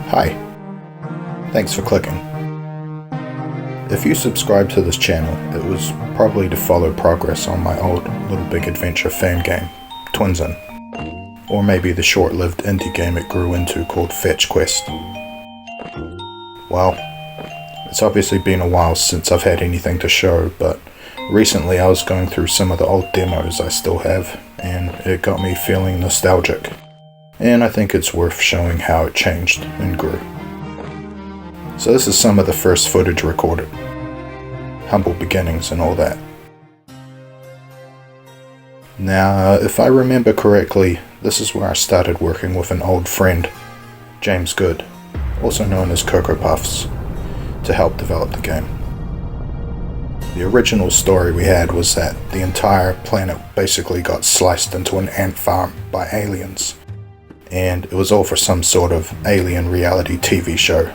Hi, thanks for clicking. If you subscribe to this channel, it was probably to follow progress on my old Little Big Adventure fan game, Twinsen, or maybe the short-lived indie game it grew into called Fetch Quest. Well, it's obviously been a while since I've had anything to show, but recently I was going through some of the old demos I still have, and it got me feeling nostalgic. And I think it's worth showing how it changed and grew. So this is some of the first footage recorded. Humble beginnings and all that. Now, if I remember correctly, this is where I started working with an old friend, James Goode, also known as Cocoa Puffs, to help develop the game. The original story we had was that the entire planet basically got sliced into an ant farm by aliens, and it was all for some sort of alien reality TV show.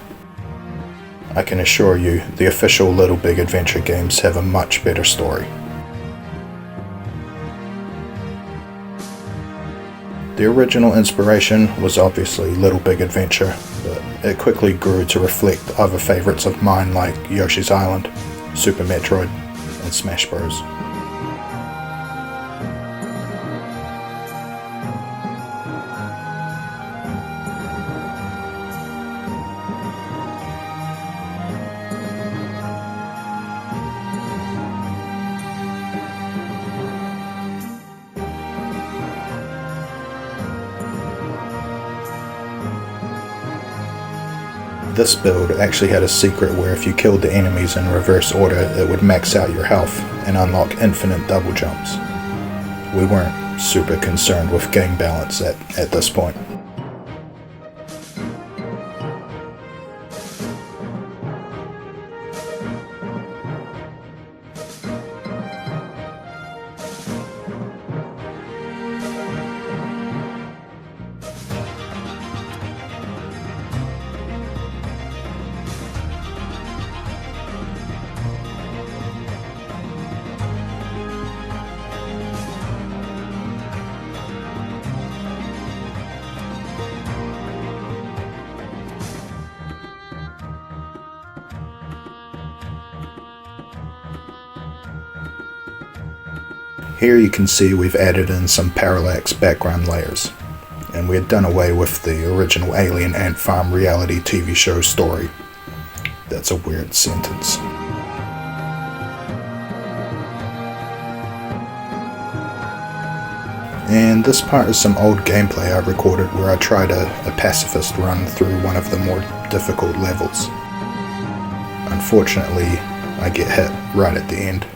I can assure you, the official Little Big Adventure games have a much better story. The original inspiration was obviously Little Big Adventure, but it quickly grew to reflect other favorites of mine like Yoshi's Island, Super Metroid, and Smash Bros. This build actually had a secret where if you killed the enemies in reverse order, it would max out your health and unlock infinite double jumps. We weren't super concerned with game balance at this point. Here you can see we've added in some parallax background layers, and we had done away with the original Alien Ant Farm reality TV show story. That's a weird sentence. And this part is some old gameplay I recorded where I tried a pacifist run through one of the more difficult levels. Unfortunately, I get hit right at the end.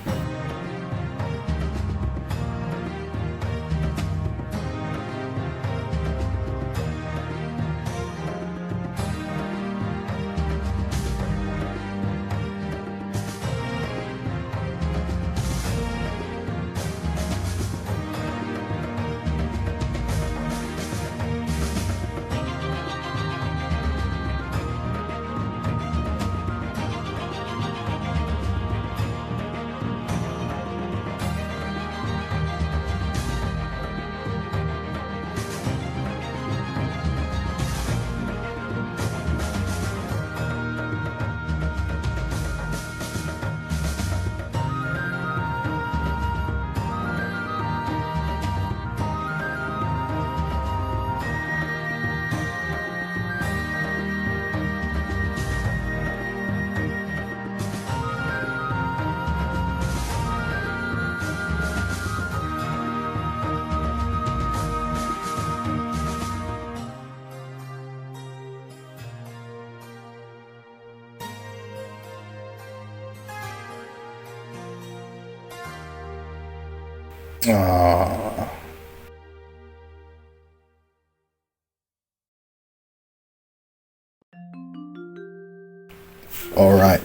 Alright,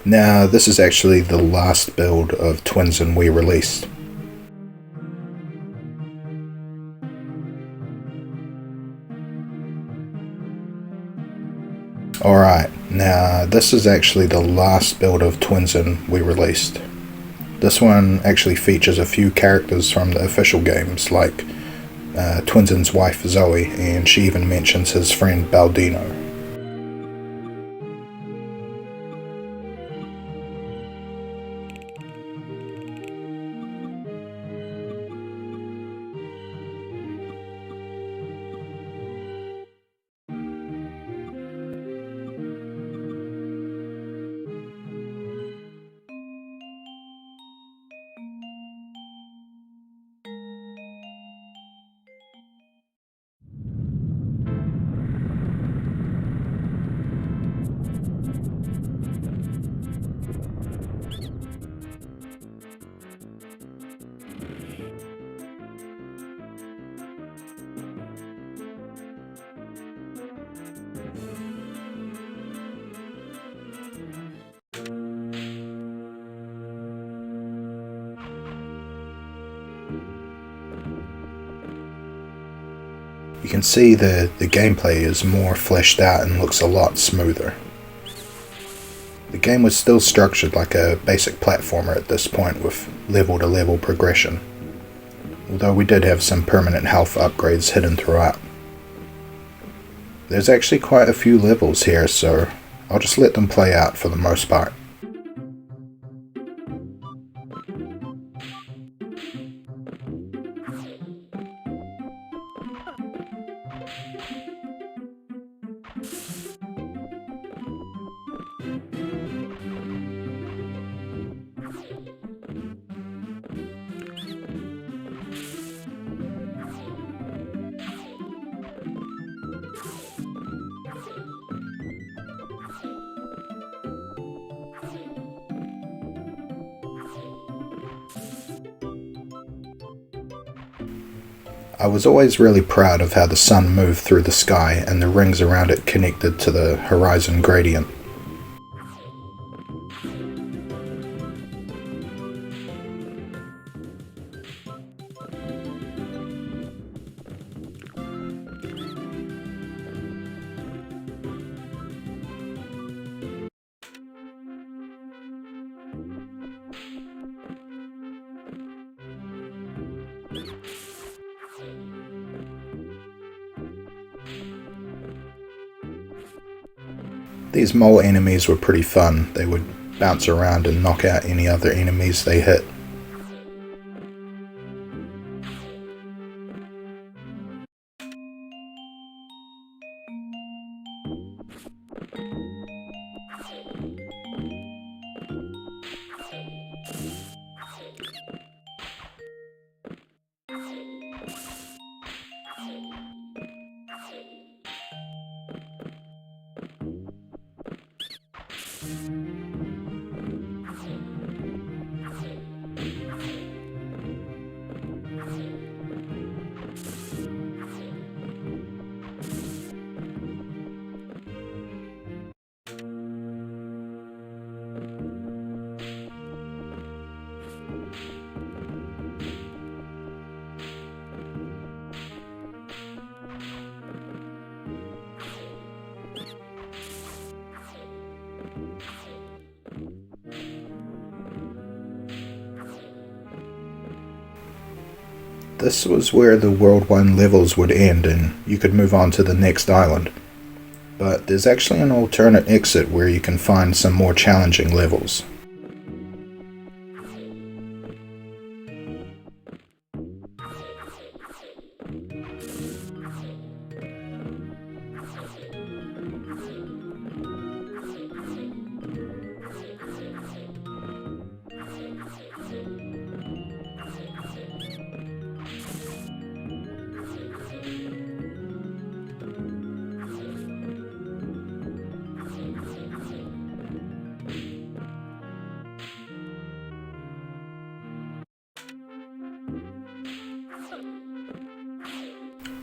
now this is actually the last build of Twinsen we released. Alright, now this is actually the last build of Twinsen we released. This one actually features a few characters from the official games, like Twinsen's wife Zoe, and she even mentions his friend Baldino. You can see the gameplay is more fleshed out and looks a lot smoother. The game was still structured like a basic platformer at this point with level to level progression, although we did have some permanent health upgrades hidden throughout. There's actually quite a few levels here, so I'll just let them play out for the most part. I was always really proud of how the sun moved through the sky and the rings around it connected to the horizon gradient. These mole enemies were pretty fun. They would bounce around and knock out any other enemies they hit. This was where the World 1 levels would end and you could move on to the next island. But there's actually an alternate exit where you can find some more challenging levels.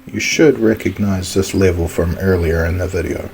You should recognize this level from earlier in the video.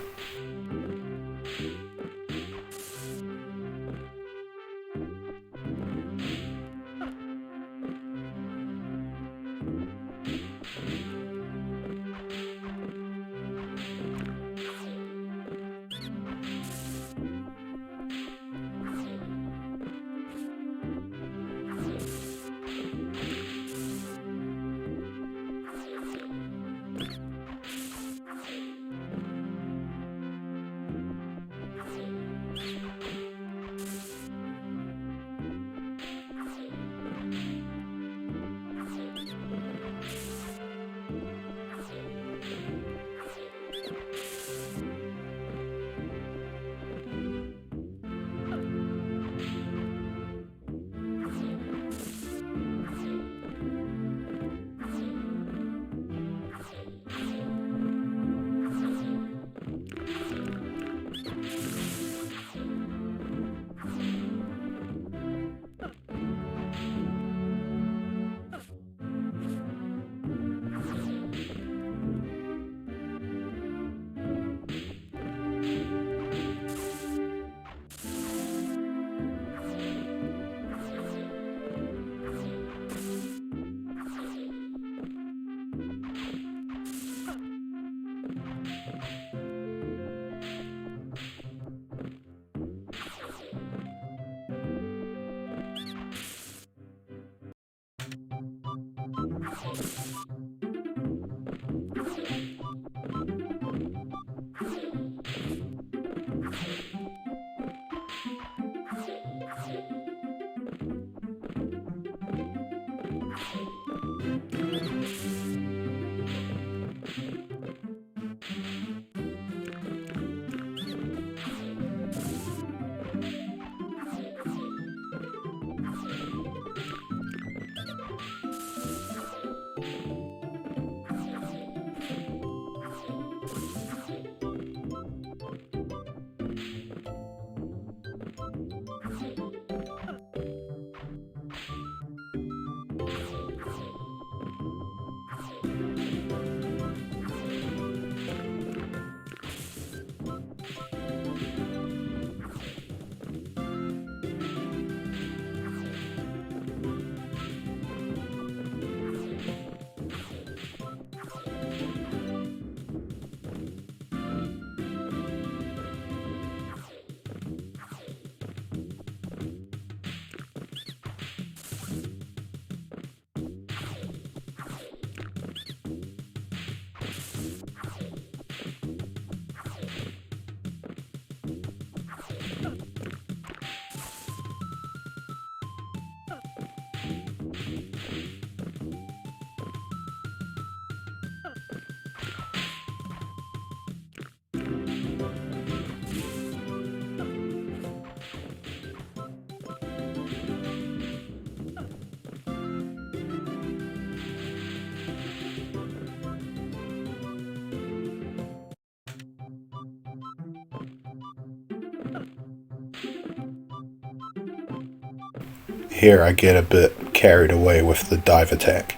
Here I get a bit carried away with the dive attack.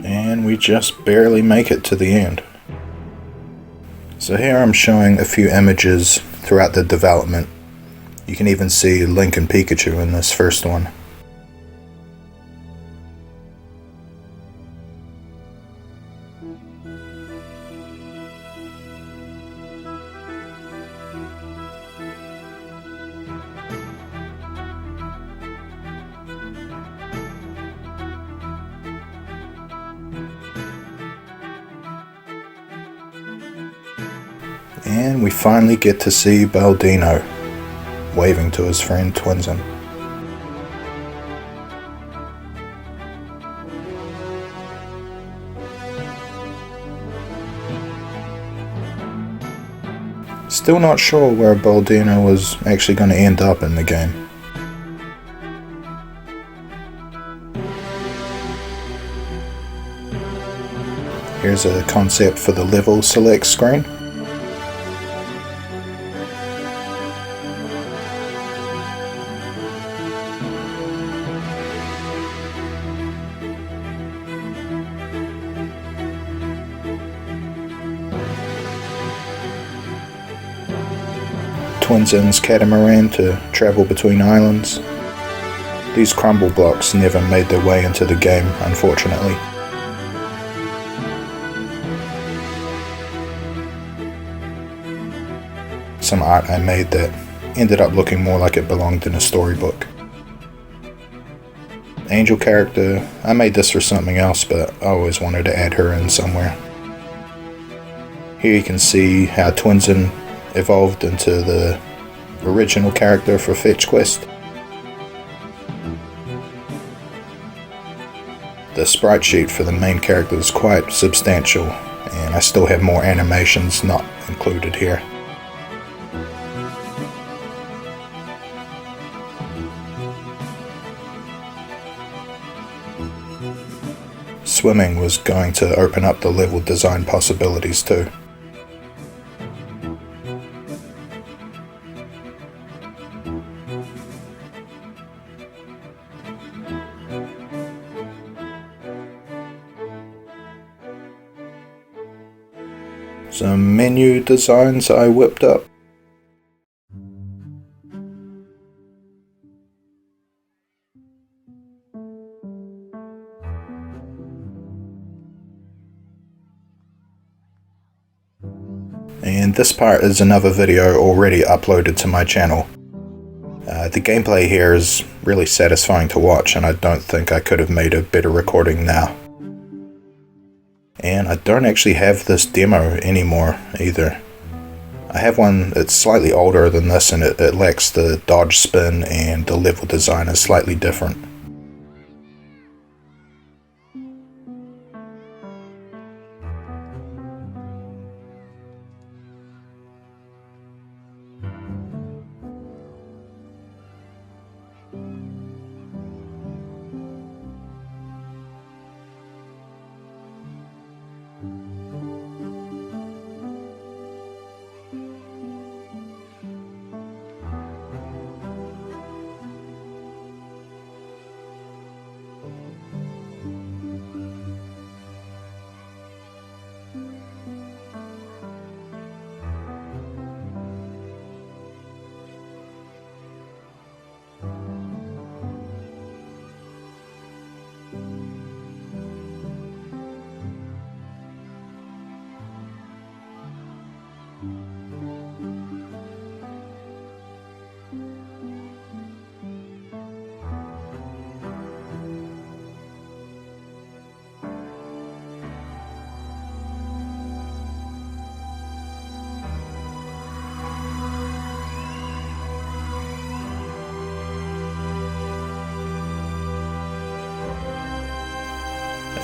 And we just barely make it to the end. So here I'm showing a few images throughout the development. You can even see Link and Pikachu in this first one. And we finally get to see Baldino waving to his friend Twinsen. Still not sure where Baldino was actually going to end up in the game. Here's a concept for the level select screen. Twinsen's catamaran to travel between islands. These crumble blocks never made their way into the game, unfortunately. Some art I made that ended up looking more like it belonged in a storybook. Angel character, I made this for something else, but I always wanted to add her in somewhere. Here you can see how Twinsen evolved into the original character for Fetch Quest. The sprite sheet for the main character is quite substantial, and I still have more animations not included here. Swimming was going to open up the level design possibilities too. Some menu designs I whipped up. And this part is another video already uploaded to my channel. The gameplay here is really satisfying to watch, and I don't think I could have made a better recording now. And I don't actually have this demo anymore either. I have one that's slightly older than this, and it lacks the dodge spin, and the level design is slightly different.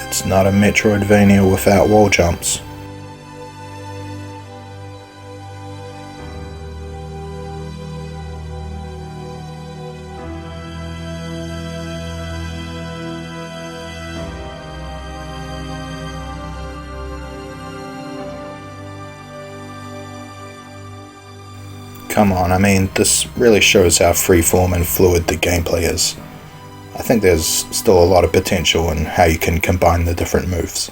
It's not a Metroidvania without wall jumps. Come on, I mean, this really shows how freeform and fluid the gameplay is. I think there's still a lot of potential in how you can combine the different moves.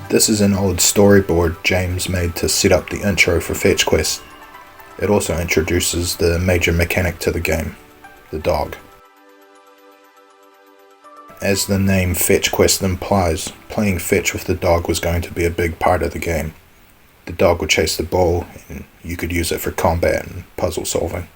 This is an old storyboard James made to set up the intro for Fetch Quest. It also introduces the major mechanic to the game, the dog. As the name Fetch Quest implies, playing fetch with the dog was going to be a big part of the game. The dog would chase the ball, and you could use it for combat and puzzle solving.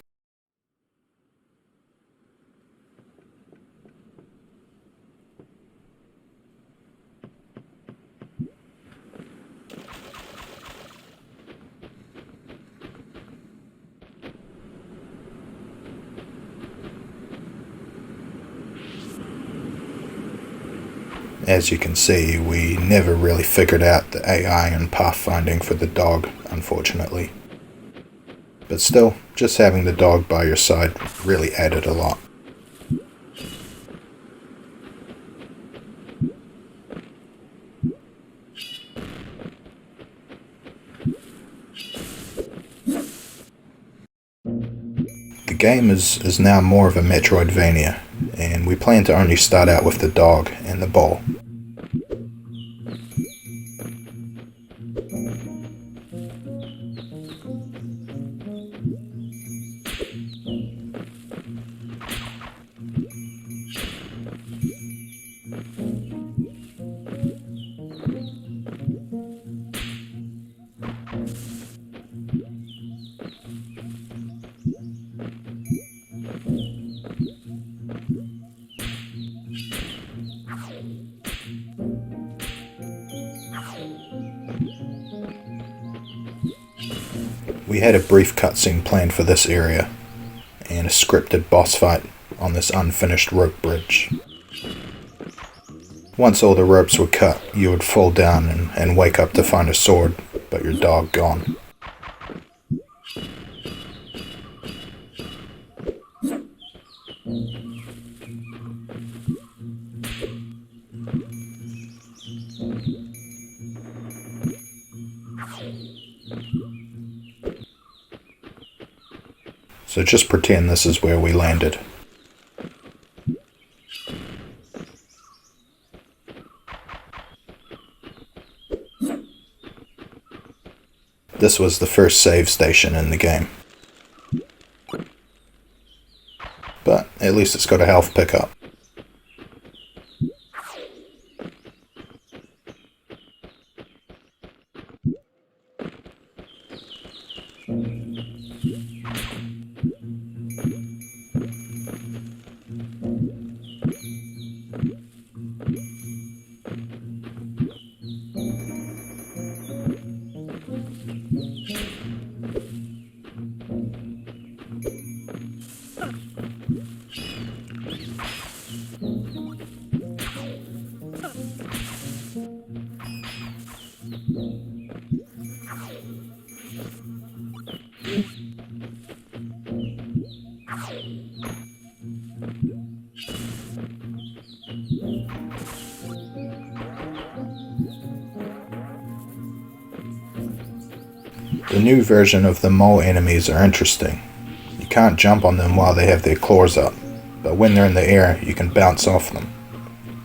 As you can see, we never really figured out the AI and pathfinding for the dog, unfortunately. But still, just having the dog by your side really added a lot. The game is now more of a Metroidvania, and we plan to only start out with the dog and the ball. We had a brief cutscene planned for this area, and a scripted boss fight on this unfinished rope bridge. Once all the ropes were cut, you would fall down and wake up to find a sword, but your dog gone. So just pretend this is where we landed. This was the first save station in the game. But at least it's got a health pickup. The new version of the mole enemies are interesting. You can't jump on them while they have their claws up, but when they're in the air, you can bounce off them.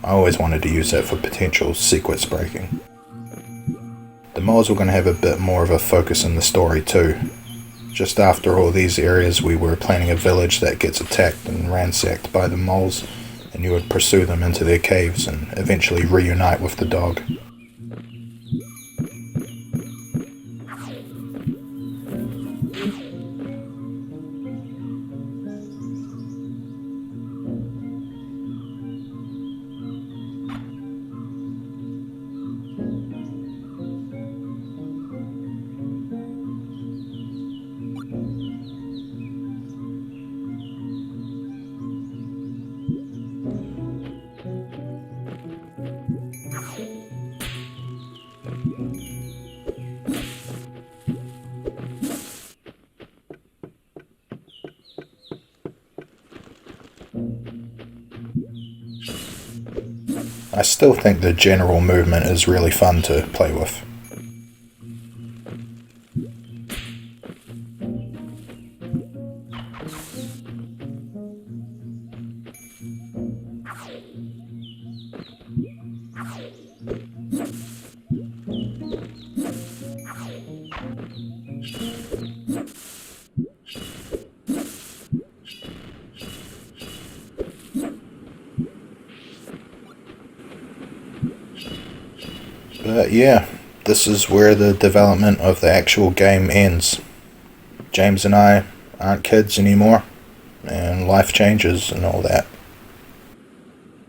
I always wanted to use that for potential sequence breaking. The moles were going to have a bit more of a focus in the story too. Just after all these areas, we were planning a village that gets attacked and ransacked by the moles, and you would pursue them into their caves and eventually reunite with the dog. I still think the general movement is really fun to play with. But yeah, this is where the development of the actual game ends. James and I aren't kids anymore, and life changes and all that.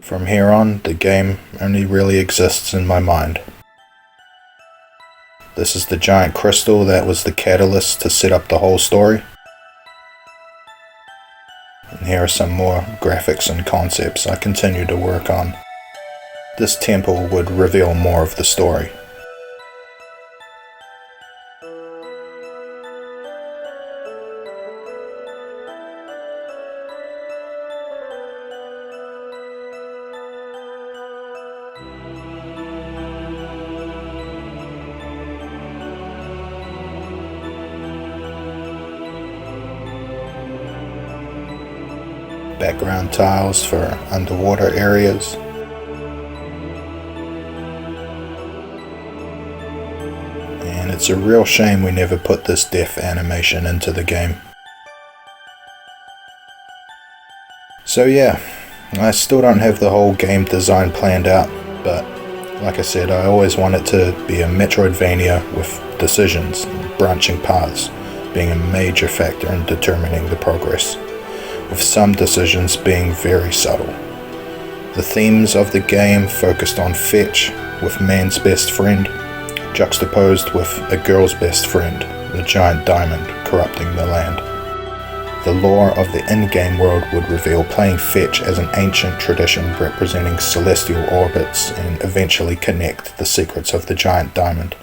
From here on, the game only really exists in my mind. This is the giant crystal that was the catalyst to set up the whole story. And here are some more graphics and concepts I continue to work on. This temple would reveal more of the story. Background tiles for underwater areas. And it's a real shame we never put this death animation into the game. So yeah, I still don't have the whole game design planned out, but like I said, I always want it to be a Metroidvania with decisions and branching paths being a major factor in determining the progress, with some decisions being very subtle. The themes of the game focused on fetch with man's best friend, juxtaposed with a girl's best friend, the giant diamond corrupting the land. The lore of the in-game world would reveal playing fetch as an ancient tradition representing celestial orbits and eventually connect the secrets of the giant diamond.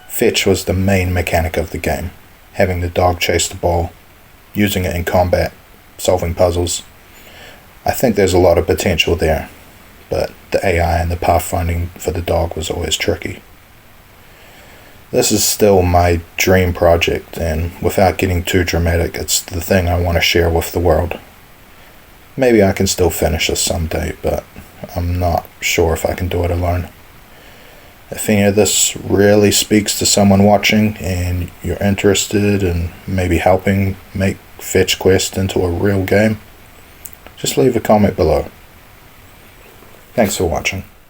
Fetch was the main mechanic of the game, having the dog chase the ball, using it in combat, solving puzzles. I think there's a lot of potential there, but the AI and the pathfinding for the dog was always tricky. This is still my dream project, and without getting too dramatic, it's the thing I want to share with the world. Maybe I can still finish this someday, but I'm not sure if I can do it alone. If any of this really speaks to someone watching and you're interested in maybe helping make Fetch Quest into a real game, just leave a comment below. Thanks for watching.